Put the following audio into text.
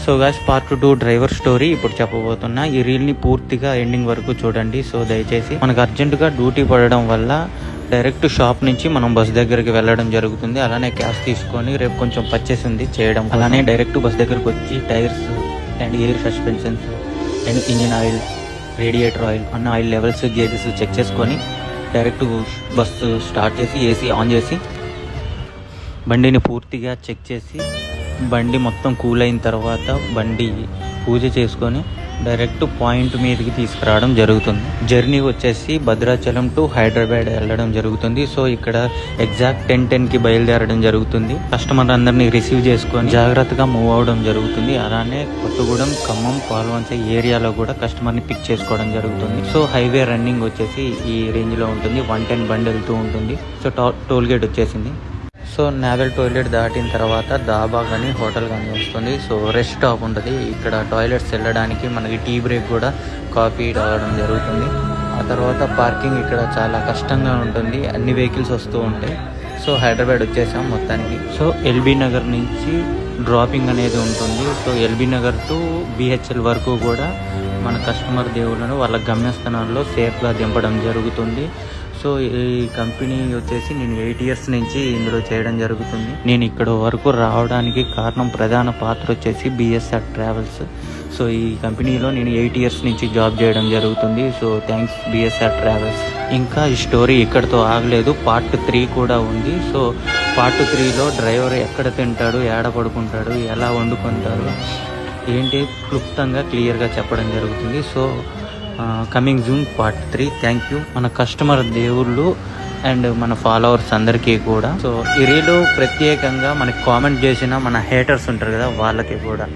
So guys part 2 driver story ఇప్పుడు చెప్పబోతున్నా. ఈ రీల్ని పూర్తిగా ఎండింగ్ వరకు చూడండి. సో దయచేసి మనకు అర్జెంటుగా డ్యూటీ పడడం వల్ల డైరెక్ట్ షాప్ నుంచి మనం బస్ దగ్గరికి వెళ్ళడం జరుగుతుంది. అలానే క్యాష్ తీసుకొని రేపు కొంచెం పర్చేస్ ఉంది చేయడం. అలానే డైరెక్ట్ బస్ దగ్గరికి వచ్చి tyres and air suspensions and engine oil, radiator oil అన్న ఆయిల్ లెవెల్స్, గేజెస్ చెక్ చేసుకొని డైరెక్ట్ బస్సు స్టార్ట్ చేసి ఏసీ ఆన్ చేసి బండిని పూర్తిగా చెక్ చేసి బండి మొత్తం కూల్ అయిన తర్వాత బండి పూజ చేసుకొని డైరెక్ట్ పాయింట్ మీదకి తీసుకురావడం జరుగుతుంది. జర్నీ వచ్చేసి భద్రాచలం టు హైదరాబాద్ వెళ్ళడం జరుగుతుంది. సో ఇక్కడ ఎగ్జాక్ట్ 10:10కి బయలుదేరడం జరుగుతుంది. కస్టమర్ అందరినీ రిసీవ్ చేసుకొని జాగ్రత్తగా మూవ్ అవడం జరుగుతుంది. అలానే కొత్తగూడెం, ఖమ్మం, పాల్వంచ ఏరియాలో కూడా కస్టమర్ని పిక్ చేసుకోవడం జరుగుతుంది. సో హైవే రన్నింగ్ వచ్చేసి ఈ రేంజ్లో ఉంటుంది. 110 బండి వెళ్తూ ఉంటుంది. సో టోల్ గేట్ వచ్చేసింది. సో నావెల్ టాయిలెట్ దాటిన తర్వాత దాబా కానీ హోటల్ కానీ వస్తుంది. సో రెస్ట్ స్టాప్ ఉంటుంది. ఇక్కడ టాయిలెట్స్ వెళ్ళడానికి మనకి టీ బ్రేక్ కూడా కాఫీ తాగడం జరుగుతుంది. ఆ తర్వాత పార్కింగ్ ఇక్కడ చాలా కష్టంగా ఉంటుంది. అన్ని వెహికల్స్ వస్తూ ఉంటాయి. సో హైదరాబాద్ వచ్చేసాం మొత్తానికి. సో ఎల్బీ నగర్ నుంచి డ్రాపింగ్ అనేది ఉంటుంది. So LB Nagar to BHEL వరకు కూడా మన కస్టమర్ దేవుళ్ళను వాళ్ళ గమ్యస్థానాల్లో సేఫ్గా దింపడం జరుగుతుంది. సో ఈ కంపెనీ వచ్చేసి నేను 8 ఇయర్స్ నుంచి ఇందులో చేయడం జరుగుతుంది. నేను ఇక్కడ వరకు రావడానికి కారణం ప్రధాన పాత్ర వచ్చేసి బిఎస్ఆర్ ట్రావెల్స్. సో ఈ కంపెనీలో నేను 8 ఇయర్స్ నుంచి జాబ్ చేయడం జరుగుతుంది. So thanks BSR travels. ఇంకా ఈ స్టోరీ ఇక్కడతో ఆగలేదు. పార్ట్ 3 కూడా ఉంది. సో పార్ట్ 3లో డ్రైవర్ ఎక్కడ తింటాడు, ఏడ పడుకుంటాడు, ఎలా వండుకుంటాడు ఏంటి క్లుప్తంగా క్లియర్గా చెప్పడం జరుగుతుంది. So coming June part 3. Thank you మన కస్టమర్ దేవుళ్ళు అండ్ మన ఫాలోవర్స్ అందరికీ కూడా. సో ఈ రీలు ప్రత్యేకంగా మనకి కామెంట్ చేసిన మన హేటర్స్ ఉంటారు కదా వాళ్ళకి కూడా.